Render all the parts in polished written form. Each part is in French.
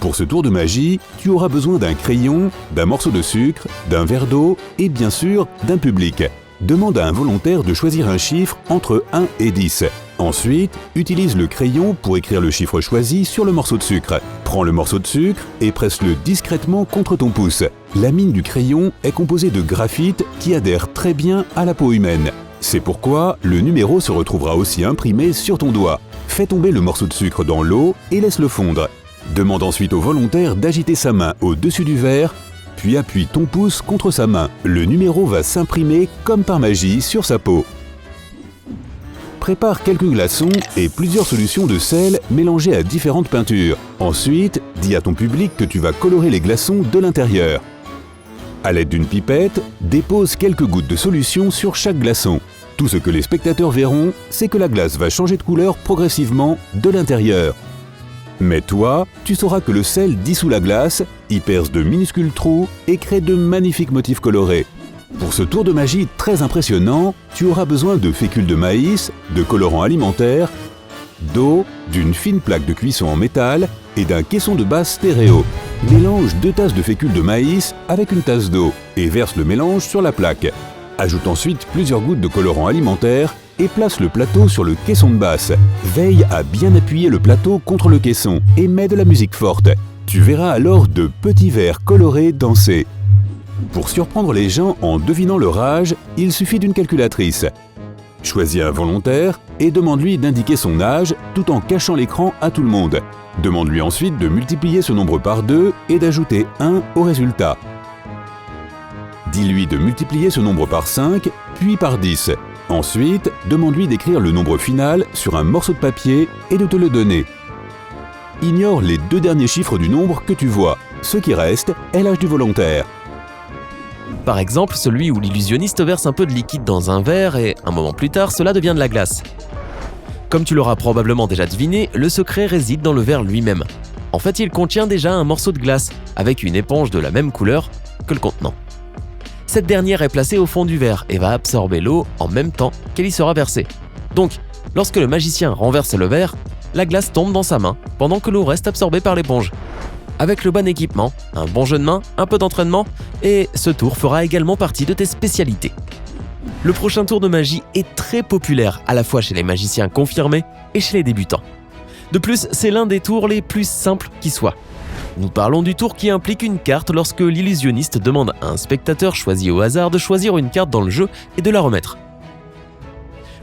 Pour ce tour de magie, tu auras besoin d'un crayon, d'un morceau de sucre, d'un verre d'eau et bien sûr d'un public. Demande à un volontaire de choisir un chiffre entre 1 et 10. Ensuite, utilise le crayon pour écrire le chiffre choisi sur le morceau de sucre. Prends le morceau de sucre et presse-le discrètement contre ton pouce. La mine du crayon est composée de graphite qui adhère très bien à la peau humaine. C'est pourquoi le numéro se retrouvera aussi imprimé sur ton doigt. Fais tomber le morceau de sucre dans l'eau et laisse-le fondre. Demande ensuite au volontaire d'agiter sa main au-dessus du verre, puis appuie ton pouce contre sa main. Le numéro va s'imprimer comme par magie sur sa peau. Prépare quelques glaçons et plusieurs solutions de sel mélangées à différentes peintures. Ensuite, dis à ton public que tu vas colorer les glaçons de l'intérieur. À l'aide d'une pipette, dépose quelques gouttes de solution sur chaque glaçon. Tout ce que les spectateurs verront, c'est que la glace va changer de couleur progressivement de l'intérieur. Mais toi, tu sauras que le sel dissout la glace, y perce de minuscules trous et crée de magnifiques motifs colorés. Pour ce tour de magie très impressionnant, tu auras besoin de fécule de maïs, de colorants alimentaires, d'eau, d'une fine plaque de cuisson en métal et d'un caisson de base stéréo. Mélange 2 tasses de fécule de maïs avec une tasse d'eau et verse le mélange sur la plaque. Ajoute ensuite plusieurs gouttes de colorant alimentaire et place le plateau sur le caisson de basse. Veille à bien appuyer le plateau contre le caisson et mets de la musique forte. Tu verras alors de petits vers colorés danser. Pour surprendre les gens en devinant leur âge, il suffit d'une calculatrice. Choisis un volontaire et demande-lui d'indiquer son âge tout en cachant l'écran à tout le monde. Demande-lui ensuite de multiplier ce nombre par 2 et d'ajouter 1 au résultat. Dis-lui de multiplier ce nombre par 5, puis par 10. Ensuite, demande-lui d'écrire le nombre final sur un morceau de papier et de te le donner. Ignore les 2 derniers chiffres du nombre que tu vois. Ce qui reste est l'âge du volontaire. Par exemple, celui où l'illusionniste verse un peu de liquide dans un verre et, un moment plus tard, cela devient de la glace. Comme tu l'auras probablement déjà deviné, le secret réside dans le verre lui-même. En fait, il contient déjà un morceau de glace, avec une éponge de la même couleur que le contenant. Cette dernière est placée au fond du verre et va absorber l'eau en même temps qu'elle y sera versée. Donc, lorsque le magicien renverse le verre, la glace tombe dans sa main pendant que l'eau reste absorbée par l'éponge. Avec le bon équipement, un bon jeu de main, un peu d'entraînement, et ce tour fera également partie de tes spécialités. Le prochain tour de magie est très populaire à la fois chez les magiciens confirmés et chez les débutants. De plus, c'est l'un des tours les plus simples qui soit. Nous parlons du tour qui implique une carte lorsque l'illusionniste demande à un spectateur choisi au hasard de choisir une carte dans le jeu et de la remettre.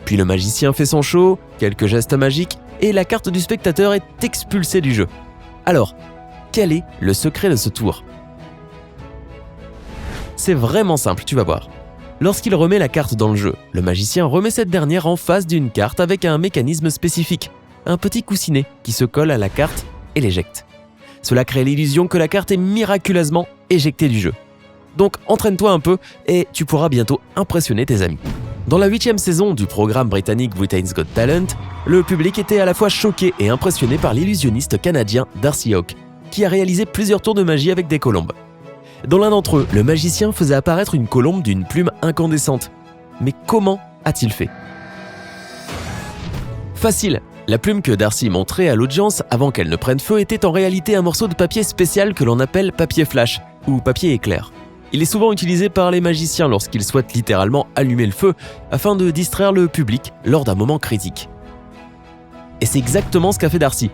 Puis le magicien fait son show, quelques gestes magiques, et la carte du spectateur est expulsée du jeu. Alors, quel est le secret de ce tour ? C'est vraiment simple, tu vas voir. Lorsqu'il remet la carte dans le jeu, le magicien remet cette dernière en face d'une carte avec un mécanisme spécifique, un petit coussinet qui se colle à la carte et l'éjecte. Cela crée l'illusion que la carte est miraculeusement éjectée du jeu. Donc entraîne-toi un peu et tu pourras bientôt impressionner tes amis. Dans la 8e saison du programme britannique Britain's Got Talent, le public était à la fois choqué et impressionné par l'illusionniste canadien Darcy Hawk, qui a réalisé plusieurs tours de magie avec des colombes. Dans l'un d'entre eux, le magicien faisait apparaître une colombe d'une plume incandescente. Mais comment a-t-il fait ? Facile. La plume que Darcy montrait à l'audience avant qu'elle ne prenne feu était en réalité un morceau de papier spécial que l'on appelle papier flash ou papier éclair. Il est souvent utilisé par les magiciens lorsqu'ils souhaitent littéralement allumer le feu afin de distraire le public lors d'un moment critique. Et c'est exactement ce qu'a fait Darcy.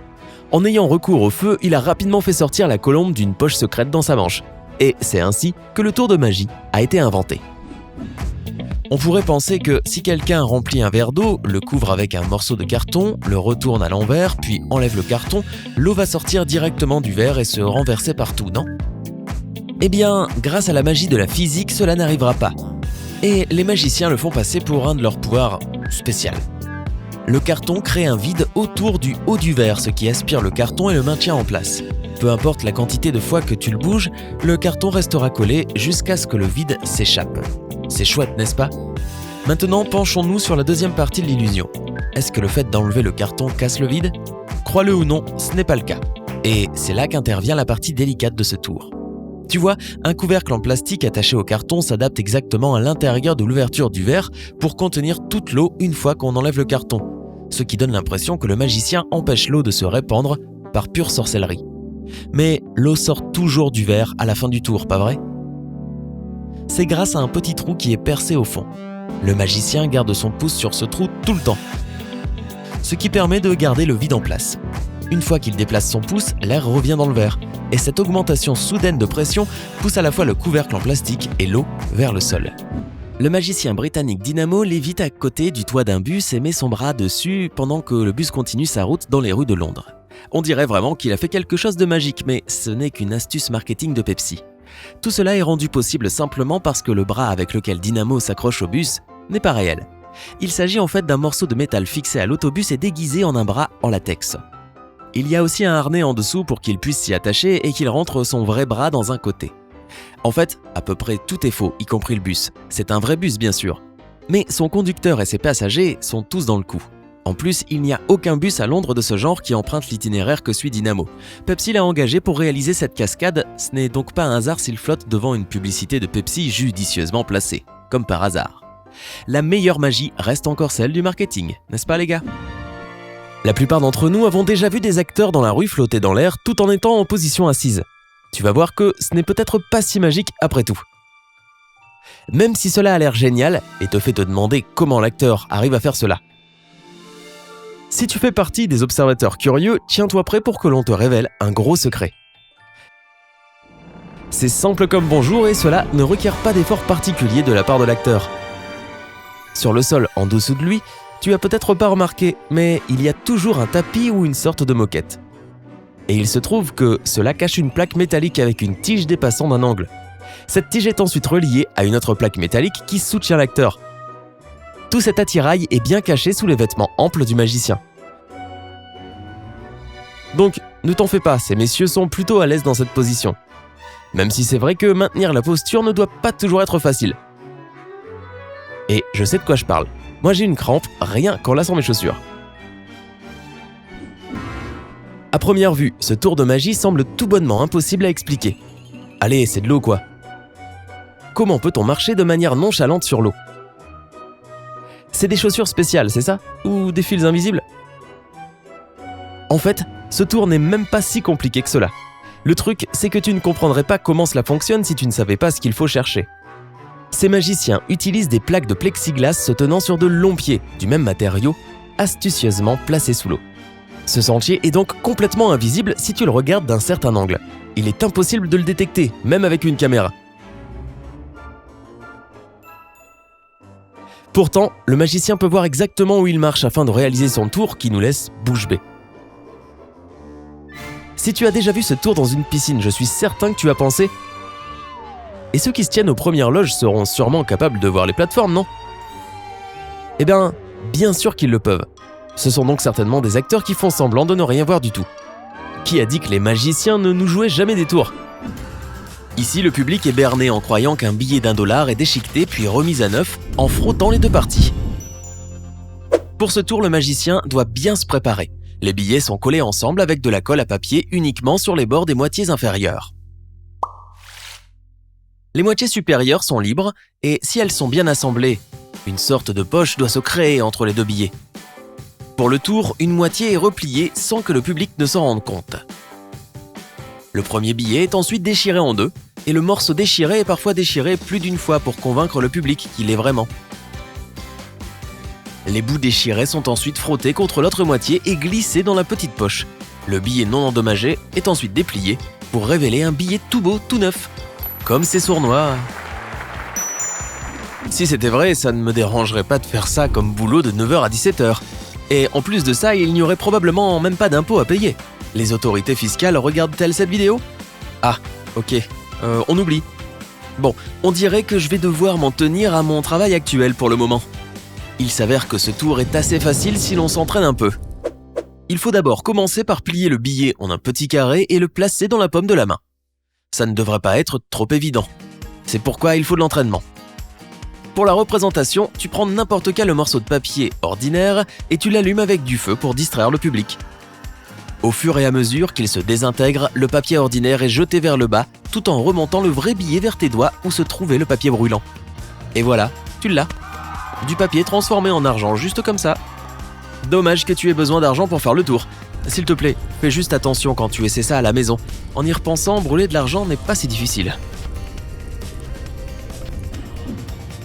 En ayant recours au feu, il a rapidement fait sortir la colombe d'une poche secrète dans sa manche. Et c'est ainsi que le tour de magie a été inventé. On pourrait penser que si quelqu'un remplit un verre d'eau, le couvre avec un morceau de carton, le retourne à l'envers, puis enlève le carton, l'eau va sortir directement du verre et se renverser partout, non ? Eh bien, grâce à la magie de la physique, cela n'arrivera pas. Et les magiciens le font passer pour un de leurs pouvoirs spéciaux. Le carton crée un vide autour du haut du verre, ce qui aspire le carton et le maintient en place. Peu importe la quantité de fois que tu le bouges, le carton restera collé jusqu'à ce que le vide s'échappe. C'est chouette, n'est-ce pas ? Maintenant, penchons-nous sur la deuxième partie de l'illusion. Est-ce que le fait d'enlever le carton casse le vide ? Crois-le ou non, ce n'est pas le cas. Et c'est là qu'intervient la partie délicate de ce tour. Tu vois, un couvercle en plastique attaché au carton s'adapte exactement à l'intérieur de l'ouverture du verre pour contenir toute l'eau une fois qu'on enlève le carton, ce qui donne l'impression que le magicien empêche l'eau de se répandre par pure sorcellerie. Mais l'eau sort toujours du verre à la fin du tour, pas vrai? C'est grâce à un petit trou qui est percé au fond. Le magicien garde son pouce sur ce trou tout le temps, ce qui permet de garder le vide en place. Une fois qu'il déplace son pouce, l'air revient dans le verre, et cette augmentation soudaine de pression pousse à la fois le couvercle en plastique et l'eau vers le sol. Le magicien britannique Dynamo lévite à côté du toit d'un bus et met son bras dessus pendant que le bus continue sa route dans les rues de Londres. On dirait vraiment qu'il a fait quelque chose de magique, mais ce n'est qu'une astuce marketing de Pepsi. Tout cela est rendu possible simplement parce que le bras avec lequel Dynamo s'accroche au bus n'est pas réel. Il s'agit en fait d'un morceau de métal fixé à l'autobus et déguisé en un bras en latex. Il y a aussi un harnais en dessous pour qu'il puisse s'y attacher et qu'il rentre son vrai bras dans un côté. En fait, à peu près tout est faux, y compris le bus. C'est un vrai bus bien sûr. Mais son conducteur et ses passagers sont tous dans le coup. En plus, il n'y a aucun bus à Londres de ce genre qui emprunte l'itinéraire que suit Dynamo. Pepsi l'a engagé pour réaliser cette cascade, ce n'est donc pas un hasard s'il flotte devant une publicité de Pepsi judicieusement placée, comme par hasard. La meilleure magie reste encore celle du marketing, n'est-ce pas les gars? La plupart d'entre nous avons déjà vu des acteurs dans la rue flotter dans l'air tout en étant en position assise. Tu vas voir que ce n'est peut-être pas si magique après tout. Même si cela a l'air génial et te fait te demander comment l'acteur arrive à faire cela. Si tu fais partie des observateurs curieux, tiens-toi prêt pour que l'on te révèle un gros secret. C'est simple comme bonjour et cela ne requiert pas d'effort particulier de la part de l'acteur. Sur le sol en dessous de lui, tu as peut-être pas remarqué, mais il y a toujours un tapis ou une sorte de moquette. Et il se trouve que cela cache une plaque métallique avec une tige dépassant d'un angle. Cette tige est ensuite reliée à une autre plaque métallique qui soutient l'acteur. Tout cet attirail est bien caché sous les vêtements amples du magicien. Donc, ne t'en fais pas, ces messieurs sont plutôt à l'aise dans cette position. Même si c'est vrai que maintenir la posture ne doit pas toujours être facile. Et je sais de quoi je parle. Moi j'ai une crampe rien qu'en laçant mes chaussures. À première vue, ce tour de magie semble tout bonnement impossible à expliquer. Allez, c'est de l'eau quoi. Comment peut-on marcher de manière nonchalante sur l'eau? C'est des chaussures spéciales, c'est ça? Ou des fils invisibles? En fait, ce tour n'est même pas si compliqué que cela. Le truc, c'est que tu ne comprendrais pas comment cela fonctionne si tu ne savais pas ce qu'il faut chercher. Ces magiciens utilisent des plaques de plexiglas se tenant sur de longs pieds, du même matériau, astucieusement placés sous l'eau. Ce sentier est donc complètement invisible si tu le regardes d'un certain angle. Il est impossible de le détecter, même avec une caméra. Pourtant, le magicien peut voir exactement où il marche afin de réaliser son tour qui nous laisse bouche bée. Si tu as déjà vu ce tour dans une piscine, je suis certain que tu as pensé « Et ceux qui se tiennent aux premières loges seront sûrement capables de voir les plateformes, non ?» Eh bien sûr qu'ils le peuvent. Ce sont donc certainement des acteurs qui font semblant de ne rien voir du tout. Qui a dit que les magiciens ne nous jouaient jamais des tours? Ici, le public est berné en croyant qu'un billet d'$1 est déchiqueté puis remis à neuf en frottant les deux parties. Pour ce tour, le magicien doit bien se préparer. Les billets sont collés ensemble avec de la colle à papier uniquement sur les bords des moitiés inférieures. Les moitiés supérieures sont libres et si elles sont bien assemblées, une sorte de poche doit se créer entre les deux billets. Pour le tour, une moitié est repliée sans que le public ne s'en rende compte. Le premier billet est ensuite déchiré en deux et le morceau déchiré est parfois déchiré plus d'une fois pour convaincre le public qu'il est vraiment. Les bouts déchirés sont ensuite frottés contre l'autre moitié et glissés dans la petite poche. Le billet non endommagé est ensuite déplié pour révéler un billet tout beau, tout neuf. Comme c'est sournois. Si c'était vrai, ça ne me dérangerait pas de faire ça comme boulot de 9h à 17h. Et en plus de ça, il n'y aurait probablement même pas d'impôt à payer. Les autorités fiscales regardent-elles cette vidéo? Ah, ok, on oublie. Bon, on dirait que je vais devoir m'en tenir à mon travail actuel pour le moment. Il s'avère que ce tour est assez facile si l'on s'entraîne un peu. Il faut d'abord commencer par plier le billet en un petit carré et le placer dans la paume de la main. Ça ne devrait pas être trop évident. C'est pourquoi il faut de l'entraînement. Pour la représentation, tu prends n'importe quel morceau de papier ordinaire et tu l'allumes avec du feu pour distraire le public. Au fur et à mesure qu'il se désintègre, le papier ordinaire est jeté vers le bas tout en remontant le vrai billet vers tes doigts où se trouvait le papier brûlant. Et voilà, tu l'as. Du papier transformé en argent juste comme ça. Dommage que tu aies besoin d'argent pour faire le tour. S'il te plaît, fais juste attention quand tu essaies ça à la maison. En y repensant, brûler de l'argent n'est pas si difficile.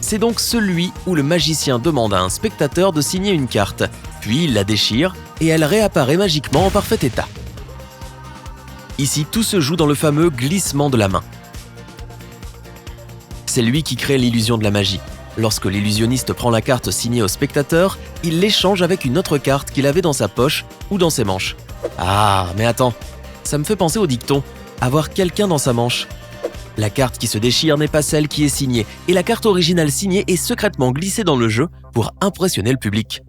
C'est donc celui où le magicien demande à un spectateur de signer une carte, puis il la déchire et elle réapparaît magiquement en parfait état. Ici, tout se joue dans le fameux glissement de la main. C'est lui qui crée l'illusion de la magie. Lorsque l'illusionniste prend la carte signée au spectateur, il l'échange avec une autre carte qu'il avait dans sa poche ou dans ses manches. Ah, mais attends, ça me fait penser au dicton « avoir quelqu'un dans sa manche ». La carte qui se déchire n'est pas celle qui est signée, et la carte originale signée est secrètement glissée dans le jeu pour impressionner le public.